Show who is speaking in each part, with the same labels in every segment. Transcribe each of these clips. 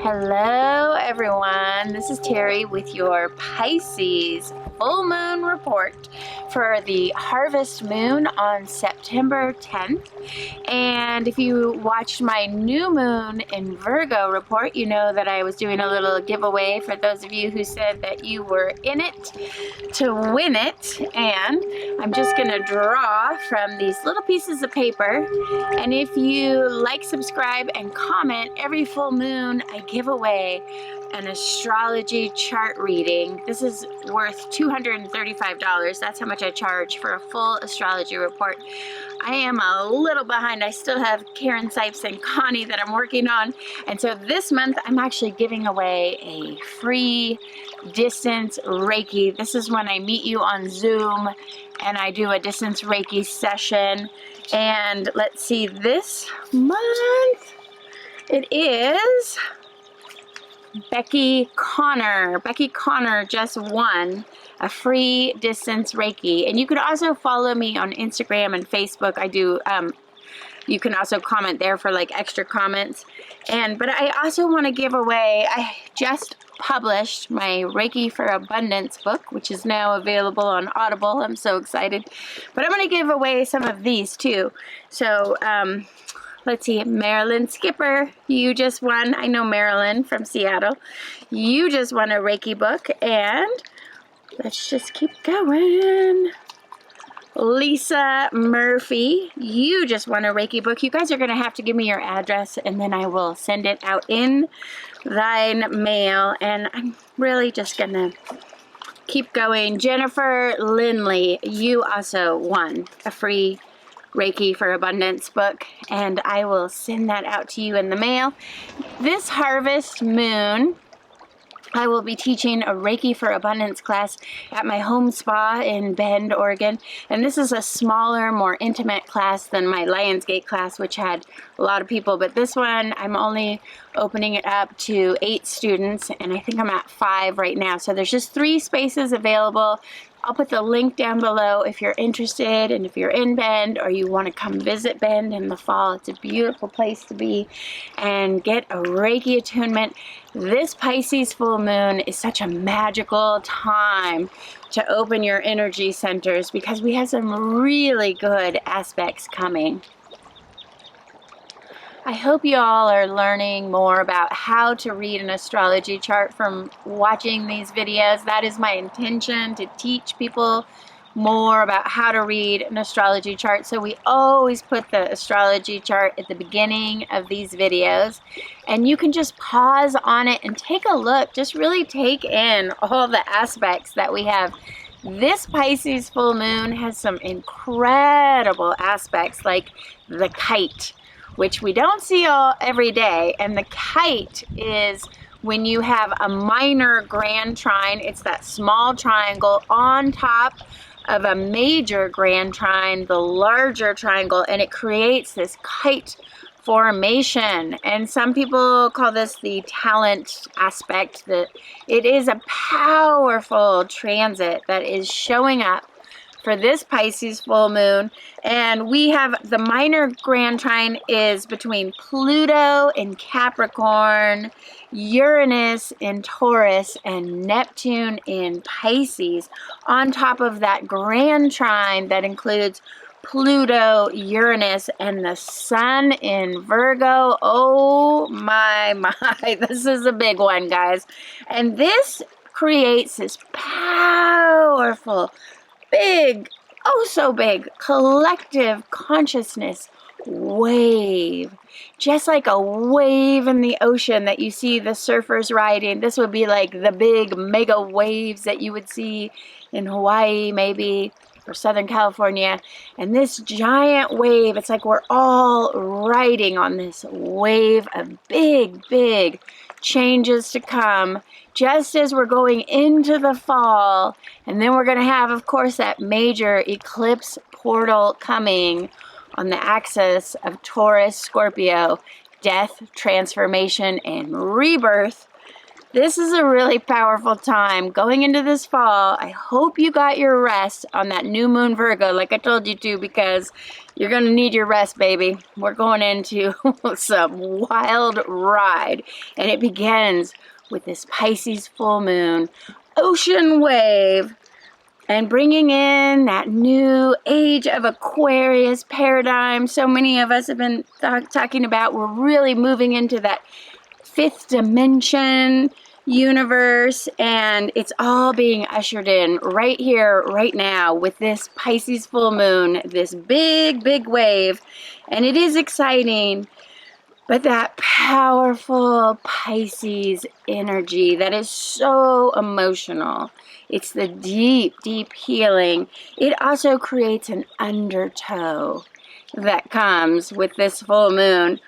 Speaker 1: Hello everyone, this is Terry with your Pisces full moon report for the Harvest Moon on September 10th. And if you watched my new moon in Virgo report, you know that I was doing a little giveaway for those of you who said that you were in it to win it. And I'm just going to draw from these little pieces of paper. And if you like, subscribe, and comment, every full moon I give away an astrology chart reading. This is worth $235. That's how much I charge for a full astrology report. I am a little behind. I still have Karen Sipes and Connie that I'm working on. And so this month I'm actually giving away a free distance Reiki. This is when I meet you on Zoom and I do a distance Reiki session. And let's see, this month it is Becky Connor. Becky Connor just won a free distance Reiki. And you can also follow me on Instagram and Facebook. I do, you can also comment there for like extra comments. But I also want to give away, I just published my Reiki for Abundance book, which is now available on Audible. I'm so excited. But I'm going to give away some of these too. So, let's see, Marilyn Skipper, you just won. I know Marilyn from Seattle. You just won a Reiki book, and let's just keep going. Lisa Murphy, you just won a Reiki book. You guys are going to have to give me your address, and then I will send it out in thine mail. And I'm really just going to keep going. Jennifer Lindley, you also won a free Reiki for Abundance book, and I will send that out to you in the mail. This Harvest Moon, I will be teaching a Reiki for Abundance class at my home spa in Bend, Oregon. And this is a smaller, more intimate class than my Lionsgate class, which had a lot of people. But this one, I'm only opening it up to 8 students, and I think I'm at 5 right now. So there's just 3 spaces available. I'll put the link down below if you're interested, and if you're in Bend or you want to come visit Bend in the fall. It's a beautiful place to be and get a Reiki attunement. This Pisces full moon is such a magical time to open your energy centers because we have some really good aspects coming. I hope you all are learning more about how to read an astrology chart from watching these videos. That is my intention, to teach people more about how to read an astrology chart. So we always put the astrology chart at the beginning of these videos, and you can just pause on it and take a look. Just really take in all the aspects that we have. This Pisces full moon has some incredible aspects, like the kite, which we don't see every day. And the kite is when you have a minor grand trine. It's that small triangle on top of a major grand trine, the larger triangle, and it creates this kite formation. And some people call this the talent aspect. That it is a powerful transit that is showing up for this Pisces full moon. And we have the minor grand trine is between Pluto in Capricorn, Uranus in Taurus, and Neptune in Pisces, on top of that grand trine that includes Pluto, Uranus, and the Sun in Virgo. Oh my, this is a big one, guys. And this creates this powerful, big, oh so big, collective consciousness wave. Just like a wave in the ocean that you see the surfers riding. This would be like the big mega waves that you would see in Hawaii maybe, or Southern California. And this giant wave, it's like we're all riding on this wave of big, big changes to come, just as we're going into the fall. And then we're going to have, of course, that major eclipse portal coming on the axis of Taurus, Scorpio, death, transformation, and rebirth. This is a really powerful time going into this fall. I hope you got your rest on that new moon Virgo like I told you to, because you're going to need your rest, baby. We're going into some wild ride, and it begins with this Pisces full moon ocean wave and bringing in that new Age of Aquarius paradigm so many of us have been talking about. We're really moving into that fifth dimension universe, and it's all being ushered in right here, right now, with this Pisces full moon, this big wave. And it is exciting, but that powerful Pisces energy that is so emotional. It's the deep healing. It also creates an undertow that comes with this full moon.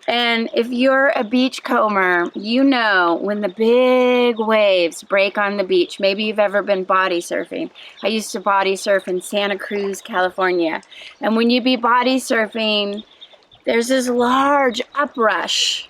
Speaker 1: And if you're a beachcomber, you know when the big waves break on the beach. Maybe you've ever been body surfing. I used to body surf in Santa Cruz, California. And when you be body surfing, there's this large uprush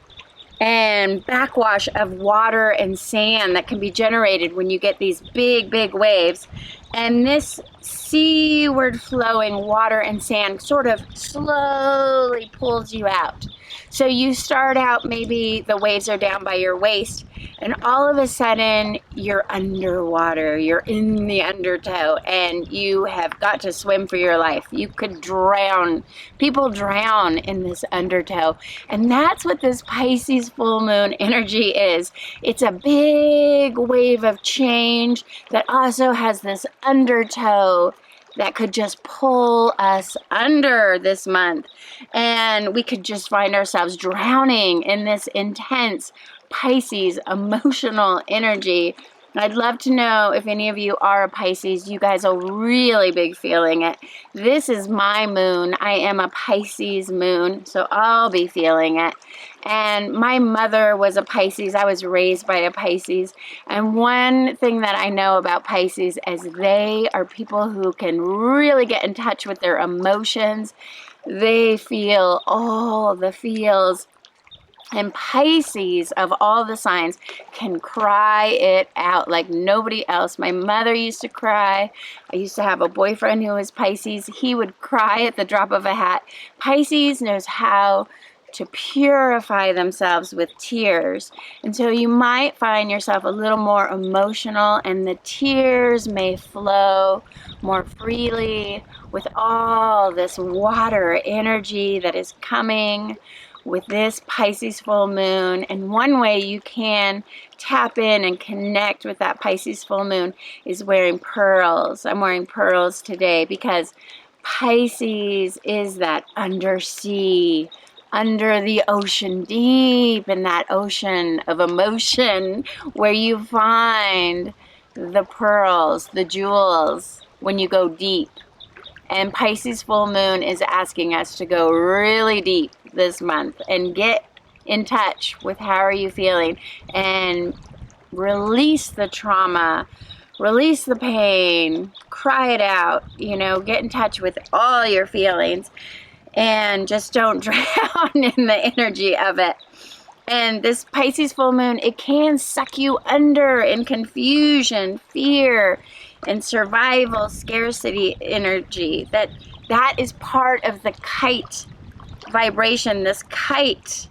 Speaker 1: and backwash of water and sand that can be generated when you get these big waves. And this seaward flowing water and sand sort of slowly pulls you out. So you start out, maybe the waves are down by your waist, and all of a sudden you're underwater, you're in the undertow, and you have got to swim for your life. You could drown. People drown in this undertow. And that's what this Pisces full moon energy is. It's a big wave of change that also has this undertow that could just pull us under this month. And we could just find ourselves drowning in this intense Pisces emotional energy. I'd love to know if any of you are a Pisces. You guys will really be feeling it. This is my moon. I am a Pisces moon, so I'll be feeling it. And my mother was a Pisces. I was raised by a Pisces. And one thing that I know about Pisces is they are people who can really get in touch with their emotions. They feel all the feels. And Pisces, of all the signs, can cry it out like nobody else. My mother used to cry. I used to have a boyfriend who was Pisces. He would cry at the drop of a hat. Pisces knows how to purify themselves with tears. And so you might find yourself a little more emotional, and the tears may flow more freely with all this water energy that is coming with this Pisces full moon. And one way you can tap in and connect with that Pisces full moon is wearing pearls. I'm wearing pearls today because Pisces is that undersea, under the ocean, deep in that ocean of emotion, where you find the pearls, the jewels, when you go deep. And Pisces full moon is asking us to go really deep this month and get in touch with how are you feeling and release the trauma, release the pain, cry it out, you know, get in touch with all your feelings and just don't drown in the energy of it. And this Pisces full moon, it can suck you under in confusion, fear, and survival, scarcity energy. That is part of the kite vibration. This kite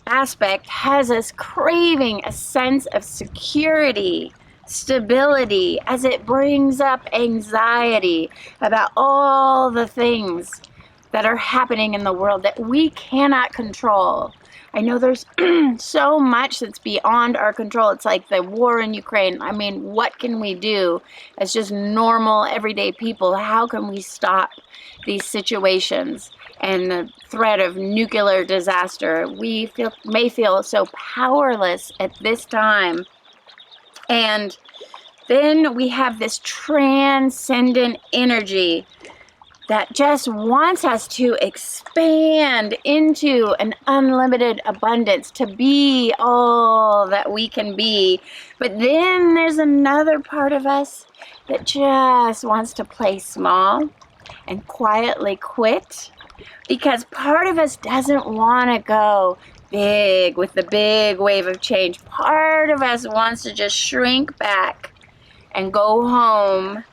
Speaker 1: aspect has us craving a sense of security, stability, as it brings up anxiety about all the things that are happening in the world that we cannot control. I know there's so much that's beyond our control. It's like the war in Ukraine. I mean, what can we do as just normal, everyday people? How can we stop these situations and the threat of nuclear disaster? We may feel so powerless at this time. And then we have this transcendent energy that just wants us to expand into an unlimited abundance, to be all that we can be. But then there's another part of us that just wants to play small and quietly quit, because part of us doesn't want to go big, with the big wave of change. Part of us wants to just shrink back and go home.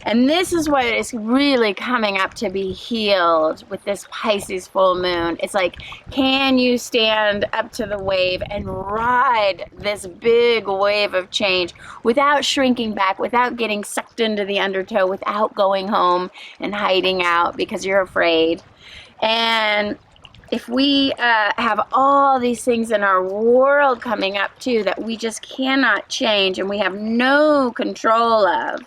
Speaker 1: And this is what is really coming up to be healed with this Pisces full moon. It's like, can you stand up to the wave and ride this big wave of change without shrinking back, without getting sucked into the undertow, without going home and hiding out because you're afraid? And if we have all these things in our world coming up too that we just cannot change and we have no control of,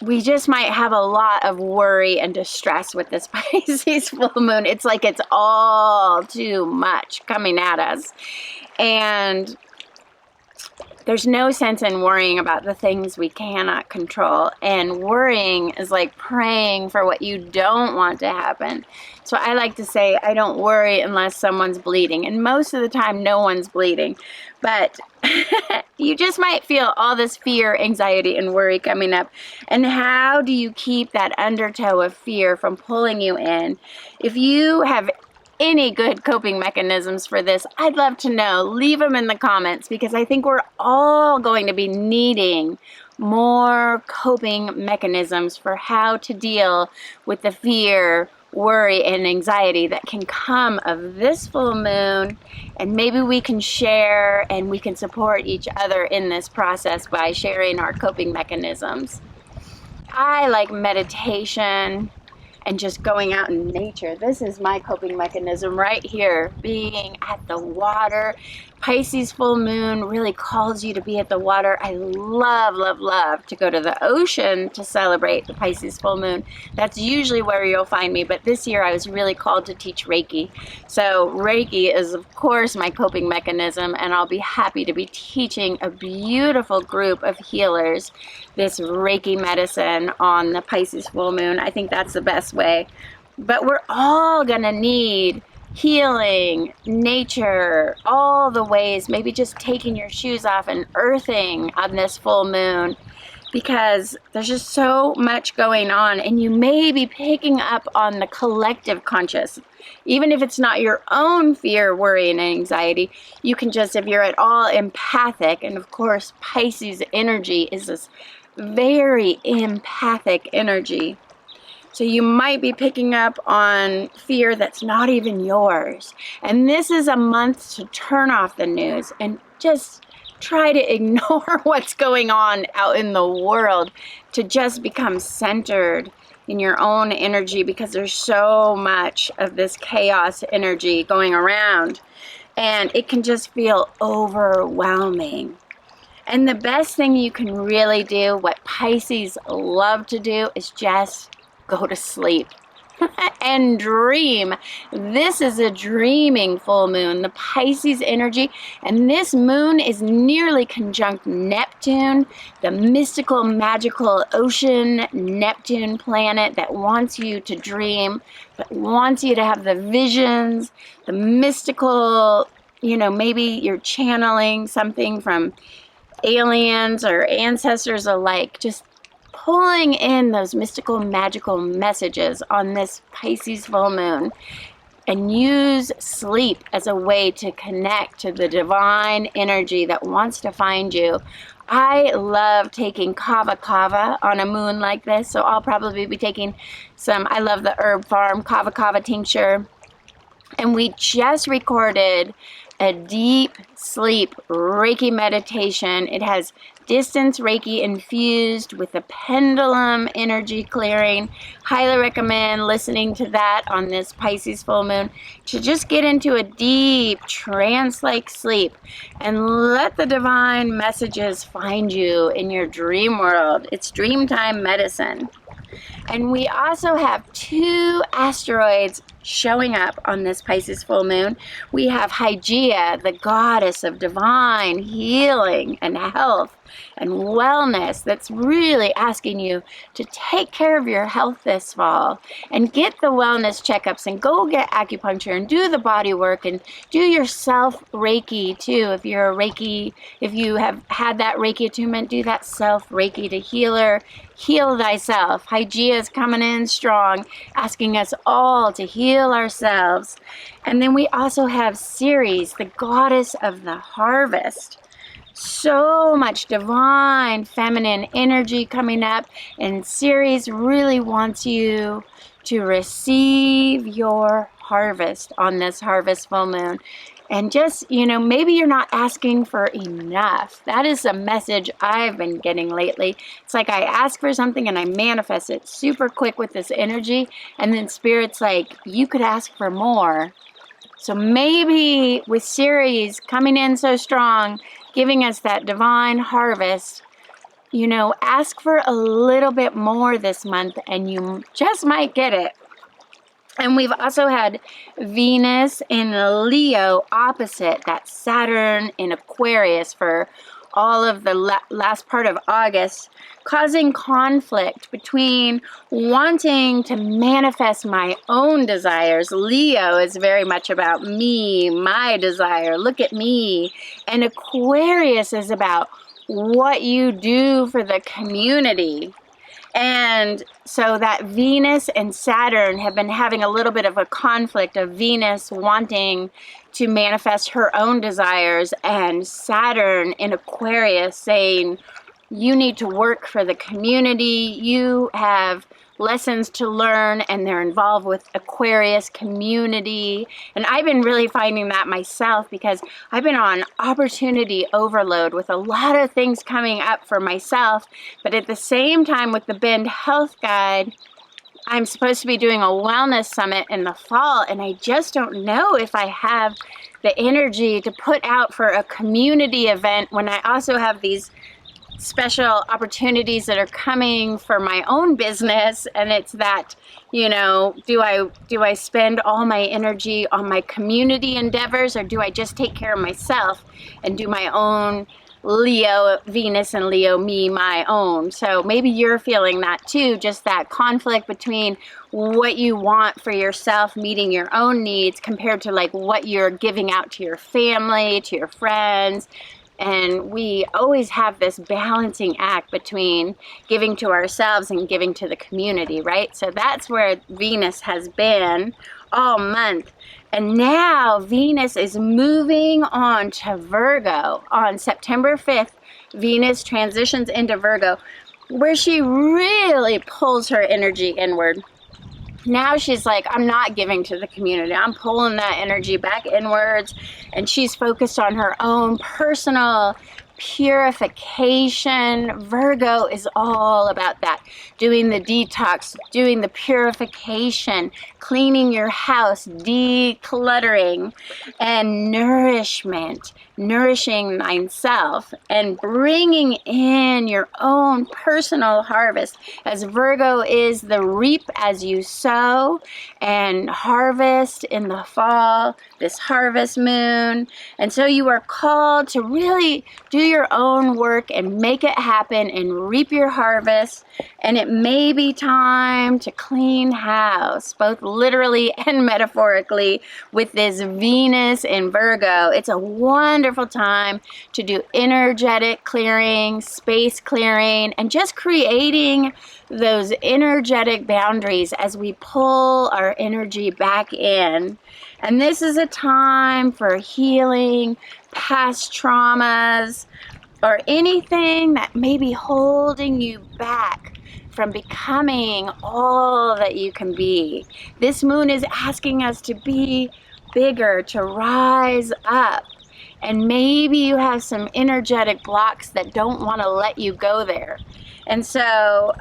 Speaker 1: we just might have a lot of worry and distress with this Pisces full moon. It's like it's all too much coming at us. And there's no sense in worrying about the things we cannot control. And worrying is like praying for what you don't want to happen. So I like to say, I don't worry unless someone's bleeding. And most of the time, no one's bleeding. But you just might feel all this fear, anxiety, and worry coming up. And how do you keep that undertow of fear from pulling you in? If you have any good coping mechanisms for this, I'd love to know. Leave them in the comments, because I think we're all going to be needing more coping mechanisms for how to deal with the fear, worry, and anxiety that can come of this full moon. And maybe we can share and we can support each other in this process by sharing our coping mechanisms. I like meditation and just going out in nature. This is my coping mechanism right here, being at the water. Pisces full moon really calls you to be at the water. I love, love, love to go to the ocean to celebrate the Pisces full moon. That's usually where you'll find me, but this year I was really called to teach Reiki. So Reiki is, of course, my coping mechanism, and I'll be happy to be teaching a beautiful group of healers this Reiki medicine on the Pisces full moon. I think that's the best way. But we're all gonna need healing, nature, all the ways, maybe just taking your shoes off and earthing on this full moon, because there's just so much going on, and you may be picking up on the collective conscious. Even if it's not your own fear, worry, and anxiety, you can just, if you're at all empathic, and of course Pisces energy is this very empathic energy. So you might be picking up on fear that's not even yours. And this is a month to turn off the news and just try to ignore what's going on out in the world, to just become centered in your own energy, because there's so much of this chaos energy going around and it can just feel overwhelming. And the best thing you can really do, what Pisces love to do, is just go to sleep and dream. This is a dreaming full moon, the Pisces energy, and this moon is nearly conjunct Neptune, the mystical, magical ocean Neptune planet that wants you to dream, that wants you to have the visions, the mystical, you know, maybe you're channeling something from aliens or ancestors alike, just pulling in those mystical, magical messages on this Pisces full moon. And use sleep as a way to connect to the divine energy that wants to find you. I love taking kava kava on a moon like this, so I'll probably be taking some, I love the herb farm kava kava tincture. And we just recorded a deep sleep Reiki meditation. It has distance Reiki infused with a pendulum energy clearing. Highly recommend listening to that on this Pisces full moon to just get into a deep trance-like sleep and let the divine messages find you in your dream world. It's dreamtime medicine. And we also have 2 asteroids showing up on this Pisces full moon. We have Hygeia, the goddess of divine healing and health, and wellness that's really asking you to take care of your health this fall and get the wellness checkups and go get acupuncture and do the body work and do your self Reiki too. If you're a Reiki, if you have had that Reiki attunement, do that self Reiki to heal thyself. Hygeia is coming in strong, asking us all to heal ourselves. And then we also have Ceres, the goddess of the harvest. So much divine feminine energy coming up, and Ceres really wants you to receive your harvest on this harvest full moon. And just, you know, maybe you're not asking for enough. That is a message I've been getting lately. It's like I ask for something and I manifest it super quick with this energy, and then Spirit's like, you could ask for more. So maybe with Ceres coming in so strong, giving us that divine harvest, you know, ask for a little bit more this month and you just might get it. And we've also had Venus in Leo opposite that Saturn in Aquarius for all of the last part of August, causing conflict between wanting to manifest my own desires. Leo is very much about me, my desire, look at me. And Aquarius is about what you do for the community. And so that Venus and Saturn have been having a little bit of a conflict of Venus wanting to manifest her own desires and Saturn in Aquarius saying, you need to work for the community, you have lessons to learn, and they're involved with Aquarius community. And I've been really finding that myself because I've been on opportunity overload with a lot of things coming up for myself, but at the same time with the Bend Health Guide, I'm supposed to be doing a wellness summit in the fall, and I just don't know if I have the energy to put out for a community event when I also have these special opportunities that are coming for my own business. And it's that, you know, do I spend all my energy on my community endeavors, or do I just take care of myself and do my own Leo, Venus and Leo, me, my own? So maybe you're feeling that too, just that conflict between what you want for yourself, meeting your own needs, compared to like what you're giving out to your family, to your friends. And we always have this balancing act between giving to ourselves and giving to the community, right? So that's where Venus has been all month. And now Venus is moving on to Virgo. On September 5th, Venus transitions into Virgo, where she really pulls her energy inward. Now she's like, I'm not giving to the community. I'm pulling that energy back inwards. And she's focused on her own personal purification. Virgo is all about that. Doing the detox, doing the purification, cleaning your house, decluttering, and nourishment, nourishing thyself, and bringing in your own personal harvest, as Virgo is the reap as you sow and harvest in the fall, this harvest moon. And so you are called to really do your own work and make it happen and reap your harvest. And it may be time to clean house, both literally and metaphorically, with this Venus in Virgo. It's a wonderful time to do energetic clearing, space clearing, and just creating those energetic boundaries as we pull our energy back in. And this is a time for healing past traumas or anything that may be holding you back from becoming all that you can be. This moon is asking us to be bigger, to rise up. And maybe you have some energetic blocks that don't want to let you go there. And so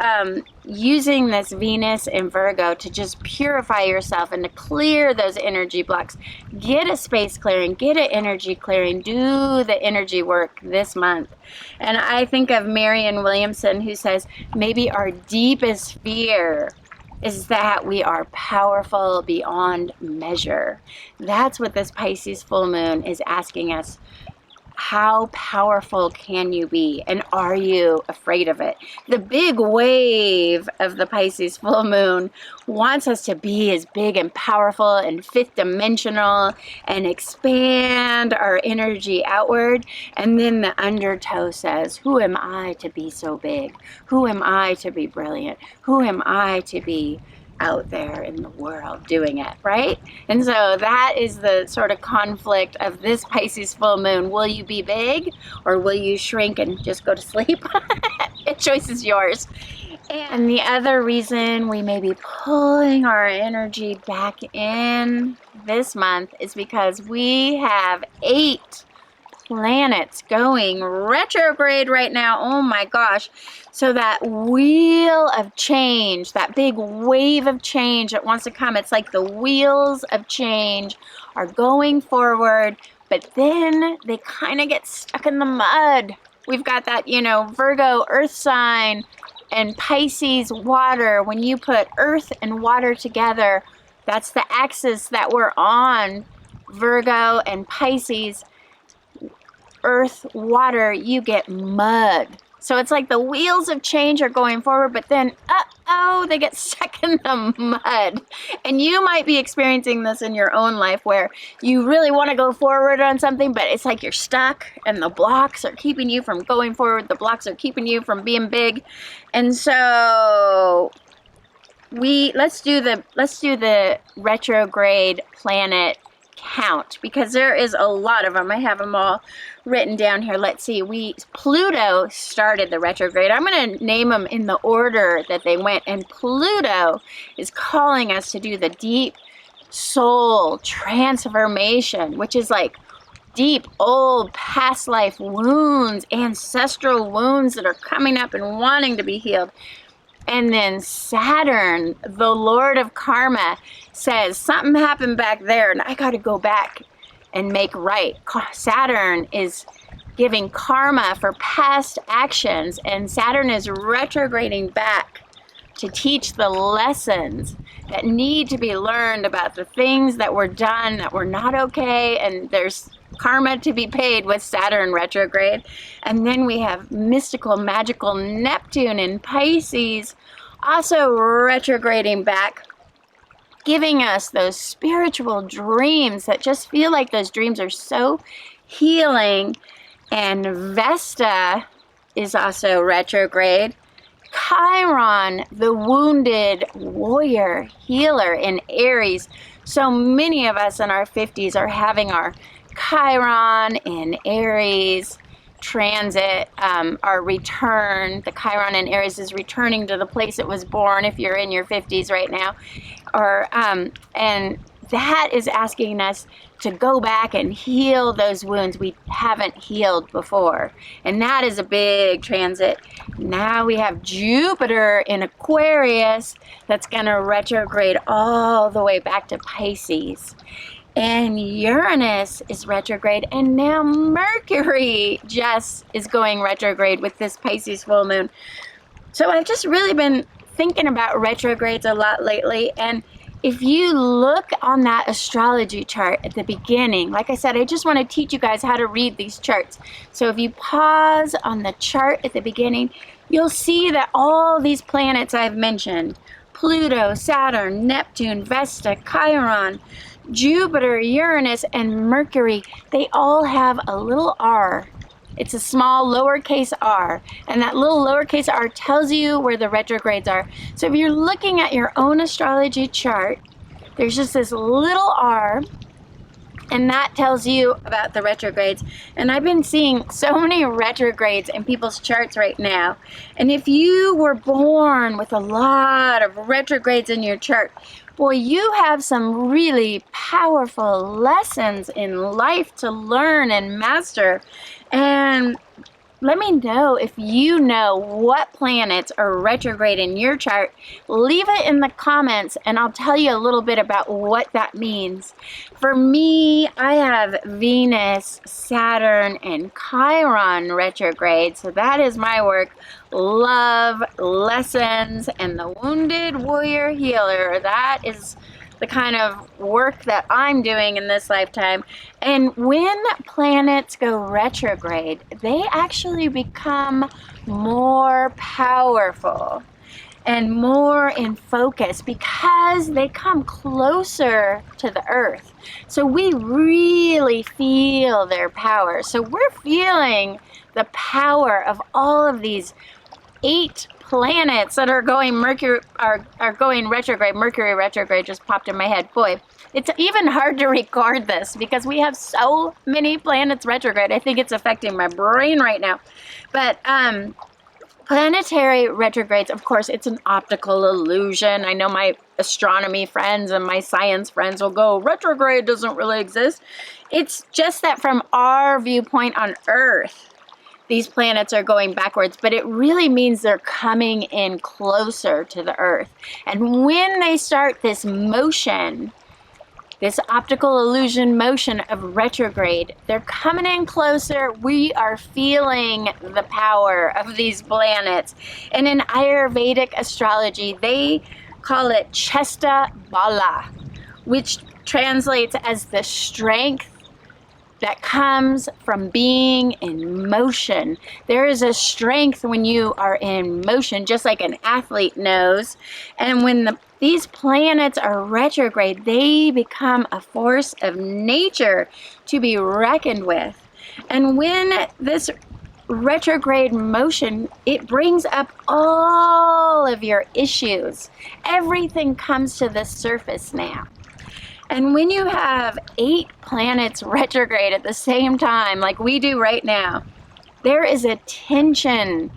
Speaker 1: using this Venus in Virgo to just purify yourself and to clear those energy blocks, get a space clearing, get an energy clearing, do the energy work this month. And I think of Marianne Williamson, who says, maybe our deepest fear is that we are powerful beyond measure. That's what this Pisces full moon is asking us. how powerful can you be, and are you afraid of it? The big wave of the Pisces full moon wants us to be as big and powerful and fifth dimensional and expand our energy outward. And then the undertow says, who am I to be so big? Who am I to be brilliant? Who am I to be out there in the world doing it, right? And so that is the sort of conflict of this Pisces full moon. Will you be big, or will you shrink and just go to sleep? The choice is yours. And the other reason we may be pulling our energy back in this month is because we have 8 planets going retrograde right now. Oh my gosh. So that wheel of change, that big wave of change that wants to come, it's like the wheels of change are going forward, but then they kind of get stuck in the mud. We've got that, you know, Virgo earth sign and Pisces water. When you put earth and water together, that's the axis that we're on. Virgo and Pisces, earth, water, you get mud. So it's like the wheels of change are going forward, but then, uh-oh, they get stuck in the mud. And you might be experiencing this in your own life where you really want to go forward on something, but it's like you're stuck and the blocks are keeping you from going forward. The blocks are keeping you from being big. And so let's do the retrograde planet count, because there is a lot of them. I have them all written down here. Let's see. Pluto started the retrograde. I'm going to name them in the order that they went. And Pluto is calling us to do the deep soul transformation, which is like deep, old, past life wounds, ancestral wounds that are coming up and wanting to be healed. And then Saturn, the Lord of Karma, says something happened back there and I got to go back and make right. Saturn is giving karma for past actions, and Saturn is retrograding back to teach the lessons that need to be learned about the things that were done that were not okay, and there's karma to be paid with Saturn retrograde. And then we have mystical, magical Neptune in Pisces also retrograding back, giving us those spiritual dreams that just feel like those dreams are so healing. And Vesta is also retrograde. Chiron, the wounded warrior healer in Aries. So many of us in our 50s are having our Chiron in Aries transit, our return. The Chiron in Aries is returning to the place it was born if you're in your 50s right now. And that is asking us to go back and heal those wounds we haven't healed before. And that is a big transit. Now we have Jupiter in Aquarius that's going to retrograde all the way back to Pisces. And Uranus is retrograde, and now Mercury just is going retrograde with this Pisces full moon. So I've just really been thinking about retrogrades a lot lately, and if you look on that astrology chart at the beginning, like I said, I just want to teach you guys how to read these charts. So if you pause on the chart at the beginning, you'll see that all these planets I've mentioned, Pluto, Saturn, Neptune, Vesta, Chiron, Jupiter, Uranus, and Mercury, they all have a little r. It's a small lowercase r, and that little lowercase r tells you where the retrogrades are. So if you're looking at your own astrology chart, there's just this little r, and that tells you about the retrogrades. And I've been seeing so many retrogrades in people's charts right now. And if you were born with a lot of retrogrades in your chart, boy, you have some really powerful lessons in life to learn and master. And let me know if you know what planets are retrograde in your chart. Leave it in the comments and I'll tell you a little bit about what that means. For me, I have Venus, Saturn, and Chiron retrograde. So that is my work. Love, lessons, and the wounded warrior healer. That is the kind of work that I'm doing in this lifetime. And when planets go retrograde, they actually become more powerful and more in focus because they come closer to the earth. So we really feel their power. So we're feeling the power of all of these 8 planets that are going going retrograde. Mercury retrograde just popped in my head. Boy, it's even hard to record this because we have so many planets retrograde. I think it's affecting my brain right now. But planetary retrogrades, of course, it's an optical illusion. I know my astronomy friends and my science friends will go, retrograde doesn't really exist. It's just that from our viewpoint on Earth, these planets are going backwards, but it really means they're coming in closer to the Earth. And when they start this motion, this optical illusion motion of retrograde, they're coming in closer. We are feeling the power of these planets. And in Ayurvedic astrology, they call it Chesta Bala, which translates as the strength that comes from being in motion. There is a strength when you are in motion, just like an athlete knows. And when these planets are retrograde, they become a force of nature to be reckoned with. And when this retrograde motion, it brings up all of your issues. Everything comes to the surface now. And when you have 8 planets retrograde at the same time, like we do right now, there is a tension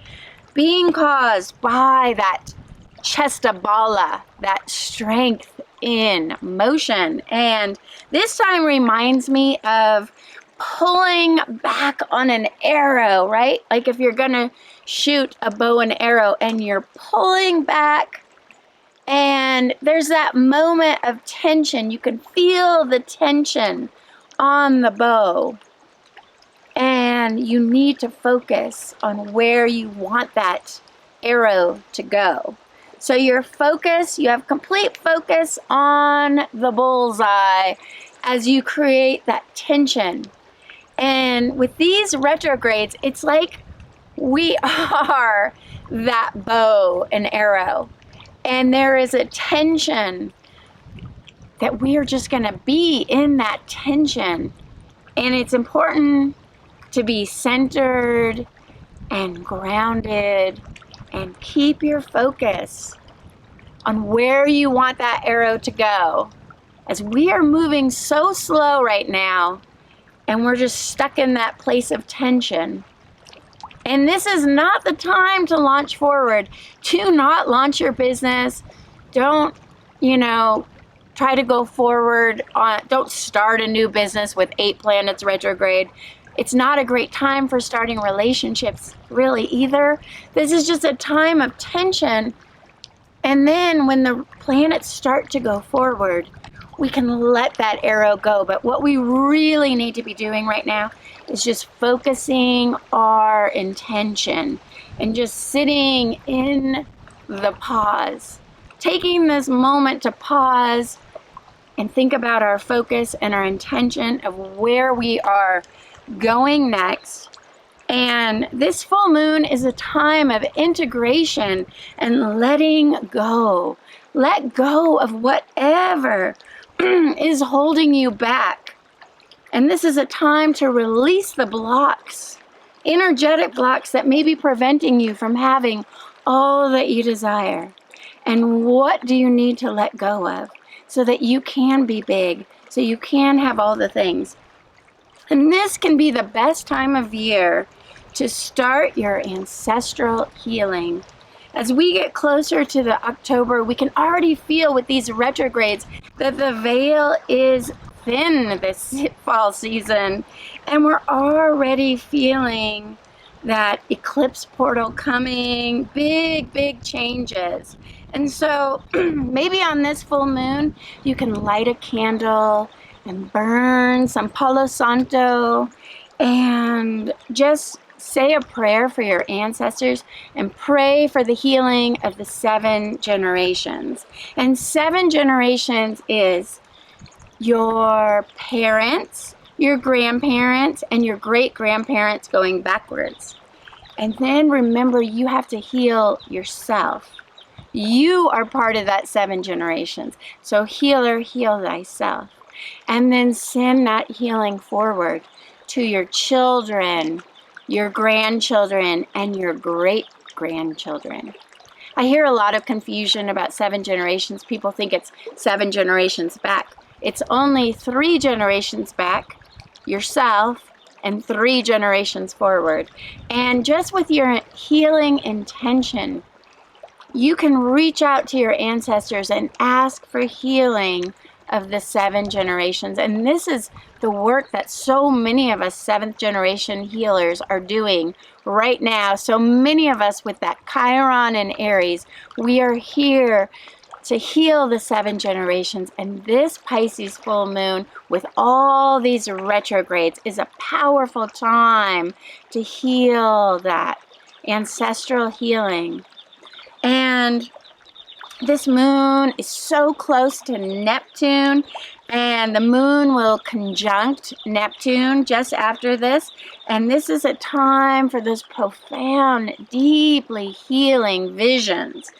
Speaker 1: being caused by that Chesta Bala, that strength in motion. And this time reminds me of pulling back on an arrow, right? Like if you're gonna shoot a bow and arrow and you're pulling back, and there's that moment of tension. You can feel the tension on the bow. And you need to focus on where you want that arrow to go. So your focus, you have complete focus on the bullseye as you create that tension. And with these retrogrades, it's like we are that bow and arrow. And there is a tension that we are just going to be in that tension. And it's important to be centered and grounded and keep your focus on where you want that arrow to go. As we are moving so slow right now, and we're just stuck in that place of tension. And this is not the time to launch forward. Do not launch your business. Don't, try to go forward. Don't start a new business with 8 planets retrograde. It's not a great time for starting relationships, really, either. This is just a time of tension. And then when the planets start to go forward, we can let that arrow go. But what we really need to be doing right now is just focusing our intention and just sitting in the pause. Taking this moment to pause and think about our focus and our intention of where we are going next. And this full moon is a time of integration and letting go. Let go of whatever is holding you back. And this is a time to release the blocks, energetic blocks that may be preventing you from having all that you desire. And what do you need to let go of so that you can be big, so you can have all the things? And this can be the best time of year to start your ancestral healing. As we get closer to the October, we can already feel with these retrogrades that the veil is thin this fall season, and we're already feeling that eclipse portal coming, big changes. And so maybe on this full moon, you can light a candle and burn some Palo Santo and just say a prayer for your ancestors and pray for the healing of the 7 generations. And 7 generations is your parents, your grandparents, and your great-grandparents going backwards. And then remember, you have to heal yourself. You are part of that 7 generations. So healer, heal thyself. And then send that healing forward to your children, your grandchildren, and your great-grandchildren. I hear a lot of confusion about 7 generations. People think it's 7 generations back. It's only 3 generations back, yourself, and 3 generations forward. And just with your healing intention, you can reach out to your ancestors and ask for healing of the 7 generations. And this is the work that so many of us 7th generation healers are doing right now. So many of us with that Chiron and Aries, we are here to heal the 7 generations. And this Pisces full moon with all these retrogrades is a powerful time to heal that ancestral healing. And this moon is so close to Neptune, and the moon will conjunct Neptune just after this. And this is a time for those profound, deeply healing visions.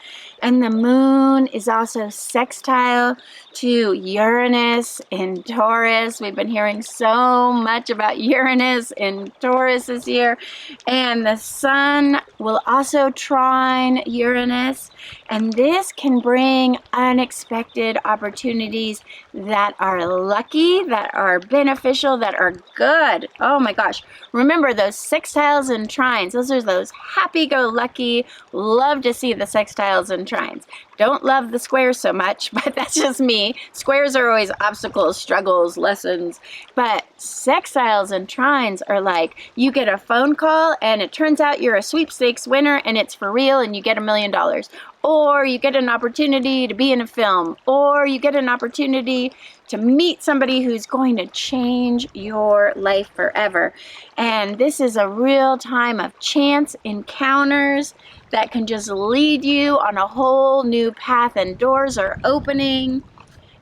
Speaker 1: And the moon is also sextile to Uranus in Taurus. We've been hearing so much about Uranus in Taurus this year. And the sun will also trine Uranus. And this can bring unexpected opportunities that are lucky, that are beneficial, that are good. Oh my gosh. Remember those sextiles and trines. Those are those happy-go-lucky, love to see the sextiles and trines. Don't love the squares so much, but that's just me. Squares are always obstacles, struggles, lessons. But sextiles and trines are like, you get a phone call and it turns out you're a sweepstakes winner and it's for real and you get $1 million. Or you get an opportunity to be in a film. Or you get an opportunity to meet somebody who's going to change your life forever. And this is a real time of chance encounters that can just lead you on a whole new path, and doors are opening.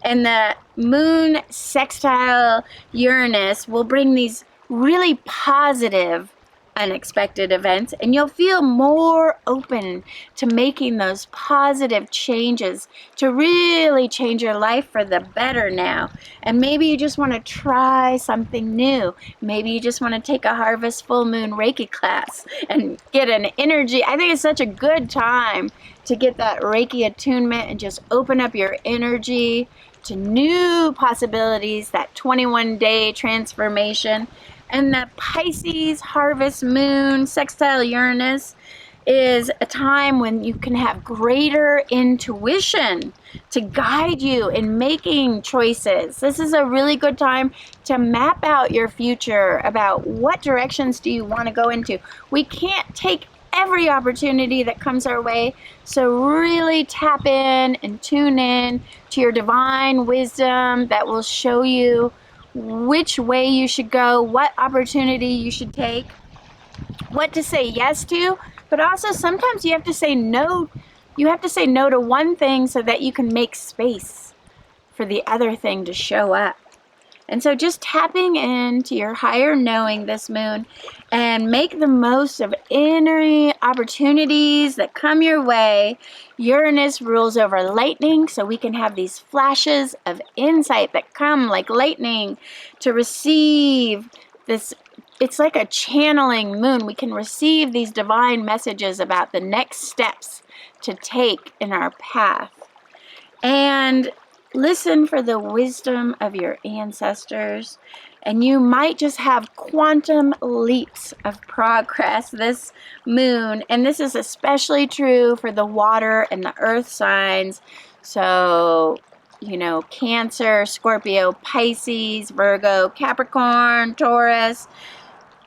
Speaker 1: And the moon sextile Uranus will bring these really positive unexpected events, and you'll feel more open to making those positive changes to really change your life for the better now. And maybe you just want to try something new. Maybe you just want to take a Harvest Full Moon Reiki class and get an energy. I think it's such a good time to get that Reiki attunement and just open up your energy to new possibilities, that 21-day transformation. And the Pisces Harvest Moon sextile Uranus is a time when you can have greater intuition to guide you in making choices. This is a really good time to map out your future about what directions do you want to go into. We can't take every opportunity that comes our way, so really tap in and tune in to your divine wisdom that will show you which way you should go, what opportunity you should take, what to say yes to, but also sometimes you have to say no. You have to say no to one thing so that you can make space for the other thing to show up. And so just tapping into your higher knowing this moon and make the most of any opportunities that come your way. Uranus rules over lightning, so we can have these flashes of insight that come like lightning to receive this. It's like a channeling moon. We can receive these divine messages about the next steps to take in our path. And listen for the wisdom of your ancestors, and you might just have quantum leaps of progress this moon. And this is especially true for the water and the earth signs. So, you know, Cancer, Scorpio, Pisces, Virgo, Capricorn, Taurus.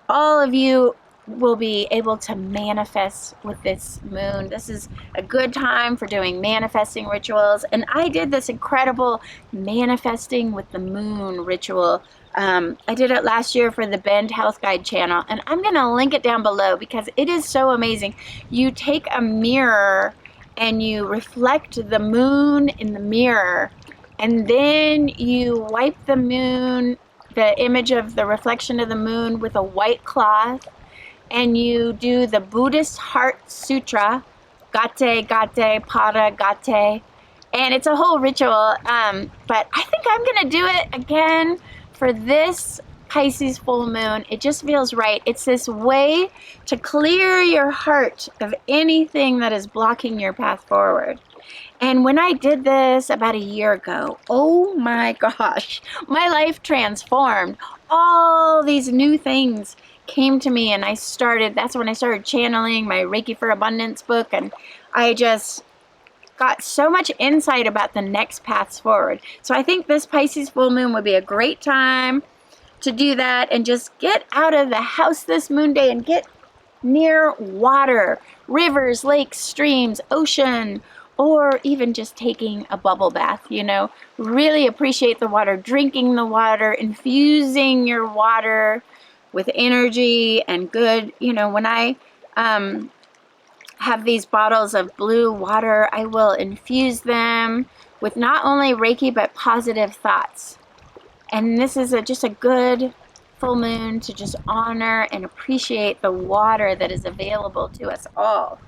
Speaker 1: All of you will be able to manifest with this moon. This is a good time for doing manifesting rituals. And I did this incredible manifesting with the moon ritual. I did it last year for the Bend Health Guide channel, and I'm going to link it down below because it is so amazing. You take a mirror and you reflect the moon in the mirror, and then you wipe the moon, the image of the reflection of the moon, with a white cloth, and you do the Buddhist Heart Sutra, Gate, Gate, Pada, Gate, and it's a whole ritual, but I think I'm going to do it again for this Pisces full moon. It just feels right. It's this way to clear your heart of anything that is blocking your path forward. And when I did this about a year ago, oh my gosh, my life transformed. All these new things came to me, and that's when I started channeling my Reiki for Abundance book, and I just got so much insight about the next paths forward. So I think this Pisces full moon would be a great time to do that, and just get out of the house this moon day and get near water, rivers, lakes, streams, ocean, or even just taking a bubble bath, you know. Really appreciate the water, drinking the water, infusing your water with energy and good, you know. When I have these bottles of blue water, I will infuse them with not only Reiki but positive thoughts. And this is just a good full moon to just honor and appreciate the water that is available to us all.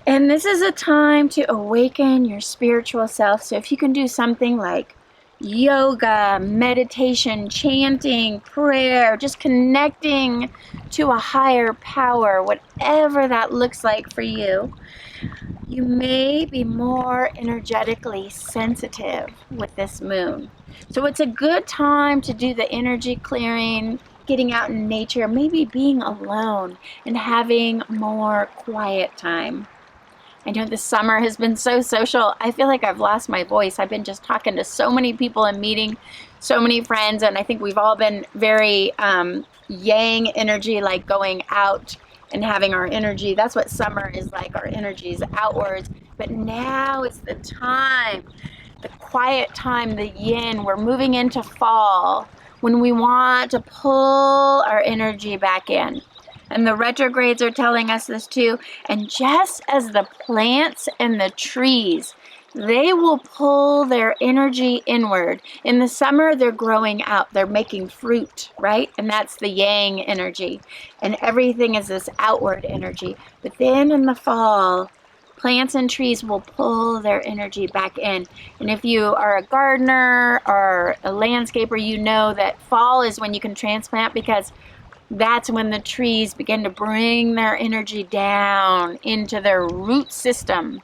Speaker 1: And this is a time to awaken your spiritual self. So if you can do something like yoga, meditation, chanting, prayer, just connecting to a higher power, whatever that looks like for you, you may be more energetically sensitive with this moon. So it's a good time to do the energy clearing, getting out in nature, maybe being alone and having more quiet time. I know this summer has been so social. I feel like I've lost my voice. I've been just talking to so many people and meeting so many friends, and I think we've all been very yang energy, like going out and having our energy. That's what summer is like, our energy is outwards. But now is the time, the quiet time, the yin. We're moving into fall when we want to pull our energy back in. And the retrogrades are telling us this too. And just as the plants and the trees, they will pull their energy inward. In the summer, they're growing out. They're making fruit, right? And that's the yang energy. And everything is this outward energy. But then in the fall, plants and trees will pull their energy back in. And if you are a gardener or a landscaper, you know that fall is when you can transplant, because that's when the trees begin to bring their energy down into their root system.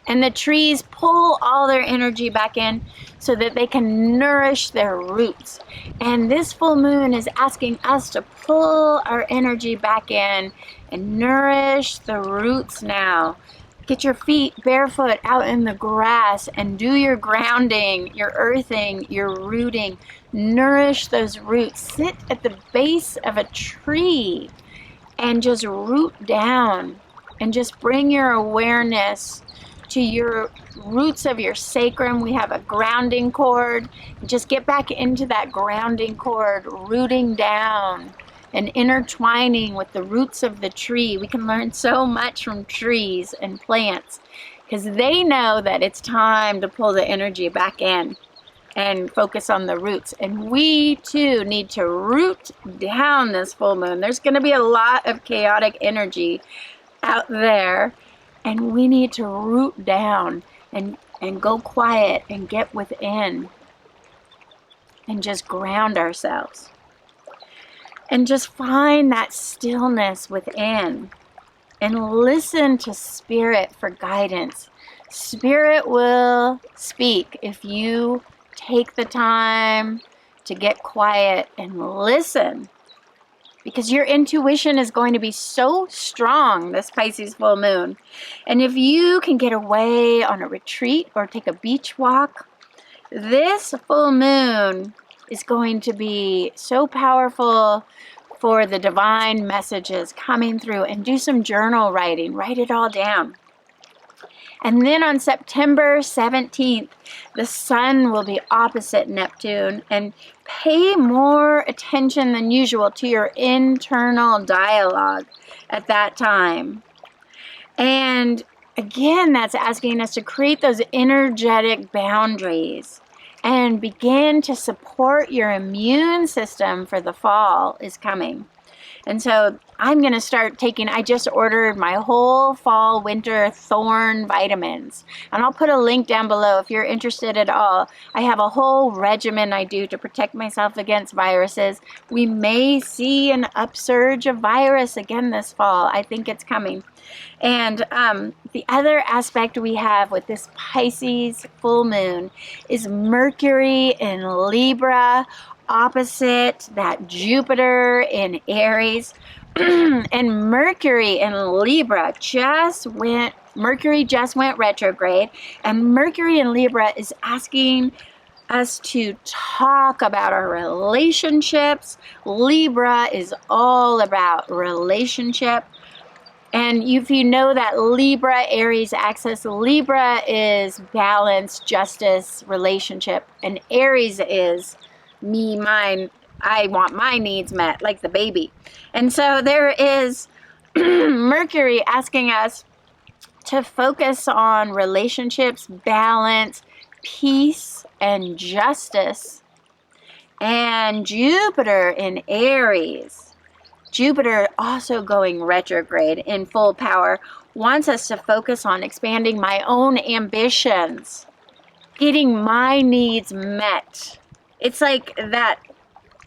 Speaker 1: And the trees pull all their energy back in so that they can nourish their roots. And this full moon is asking us to pull our energy back in and nourish the roots now. Get your feet barefoot out in the grass and do your grounding, your earthing, your rooting. Nourish those roots. Sit at the base of a tree and just root down and just bring your awareness to your roots of your sacrum. We have a grounding cord. Just get back into that grounding cord, rooting down and intertwining with the roots of the tree. We can learn so much from trees and plants because they know that it's time to pull the energy back in and focus on the roots. And we too need to root down this full moon. There's going to be a lot of chaotic energy out there, and we need to root down and go quiet and get within and just ground ourselves. And just find that stillness within and listen to Spirit for guidance. Spirit will speak if you take the time to get quiet and listen, because your intuition is going to be so strong this Pisces full moon. And if you can get away on a retreat or take a beach walk, this full moon is going to be so powerful for the divine messages coming through, and do some journal writing. Write it all down. And then on September 17th, the Sun will be opposite Neptune, and pay more attention than usual to your internal dialogue at that time. And again, that's asking us to create those energetic boundaries and begin to support your immune system, for the fall is coming. And so I'm going to start taking, I just ordered my whole fall winter thorn vitamins, and I'll put a link down below if you're interested at all. I have a whole regimen I do to protect myself against viruses. We may see an upsurge of virus again this fall. I think it's coming. And the other aspect we have with this Pisces full moon is Mercury in Libra, opposite that Jupiter in Aries. And Mercury in Libra Mercury just went retrograde, and Mercury in Libra is asking us to talk about our relationships. Libra is all about relationship. And if you know that Libra Aries axis, Libra is balance, justice, relationship, and Aries is me, mine, I want my needs met, like the baby. And so there is Mercury asking us to focus on relationships, balance, peace, and justice. And Jupiter in Aries, Jupiter also going retrograde in full power, wants us to focus on expanding my own ambitions, getting my needs met. It's like that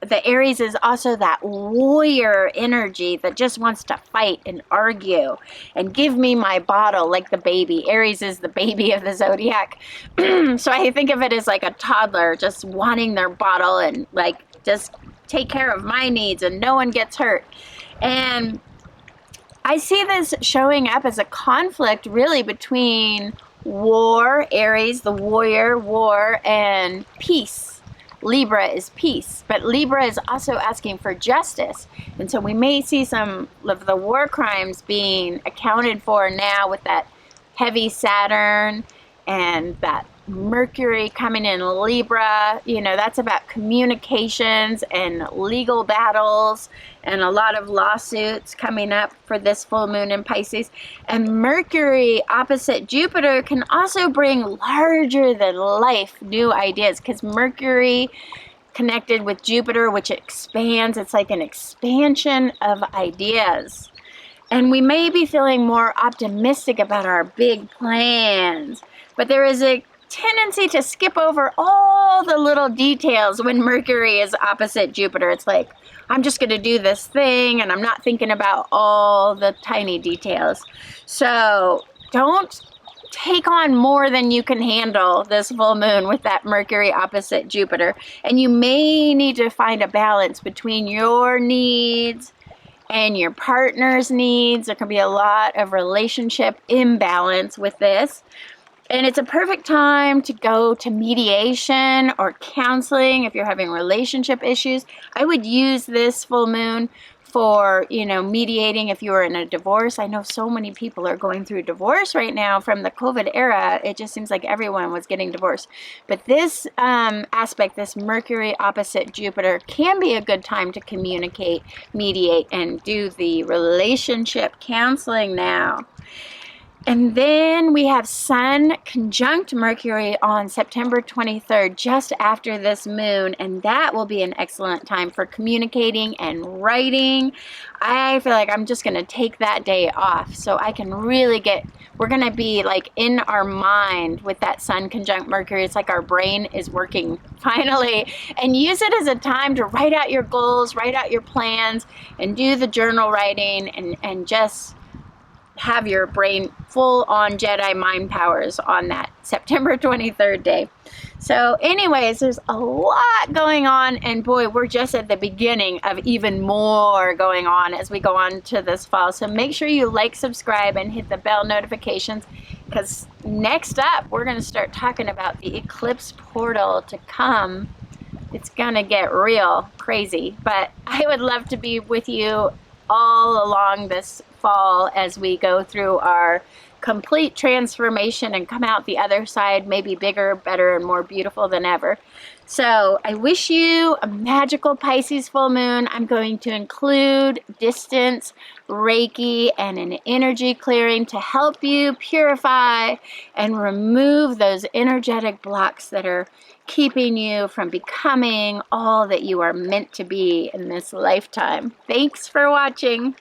Speaker 1: the Aries is also that warrior energy that just wants to fight and argue and give me my bottle, like the baby. Aries is the baby of the zodiac. So I think of it as like a toddler just wanting their bottle and like just take care of my needs and no one gets hurt. And I see this showing up as a conflict really between war, Aries, the warrior, war, and peace. Libra is peace, but Libra is also asking for justice. And so we may see some of the war crimes being accounted for now with that heavy Saturn and that Mercury coming in Libra. You know, that's about communications and legal battles and a lot of lawsuits coming up for this full moon in Pisces. And Mercury opposite Jupiter can also bring larger than life new ideas, because Mercury connected with Jupiter, which expands, it's like an expansion of ideas. And we may be feeling more optimistic about our big plans, but there is a tendency to skip over all the little details when Mercury is opposite Jupiter. It's like, I'm just going to do this thing and I'm not thinking about all the tiny details. So don't take on more than you can handle this full moon with that Mercury opposite Jupiter. And you may need to find a balance between your needs and your partner's needs. There can be a lot of relationship imbalance with this. And it's a perfect time to go to mediation or counseling if you're having relationship issues. I would use this full moon for, you know, mediating if you were in a divorce. I know so many people are going through divorce right now from the COVID era. It just seems like everyone was getting divorced. But this aspect, this Mercury opposite Jupiter, can be a good time to communicate, mediate, and do the relationship counseling now. And then we have Sun conjunct Mercury on September 23rd, just after this moon, and that will be an excellent time for communicating and writing. I feel like I'm just going to take that day off so I can really we're going to be like in our mind with that Sun conjunct Mercury. It's like our brain is working finally, and use it as a time to write out your goals, write out your plans, and do the journal writing and just have your brain full on Jedi mind powers on that September 23rd day. So anyways, there's a lot going on, and boy, we're just at the beginning of even more going on as we go on to this fall. So make sure you like, subscribe, and hit the bell notifications, because next up we're going to start talking about the eclipse portal to come it's gonna get real crazy. But I would love to be with you all along this fall as we go through our complete transformation and come out the other side maybe bigger, better, and more beautiful than ever. So I wish you a magical Pisces full moon. I'm going to include distance, Reiki, and an energy clearing to help you purify and remove those energetic blocks that are keeping you from becoming all that you are meant to be in this lifetime. Thanks for watching.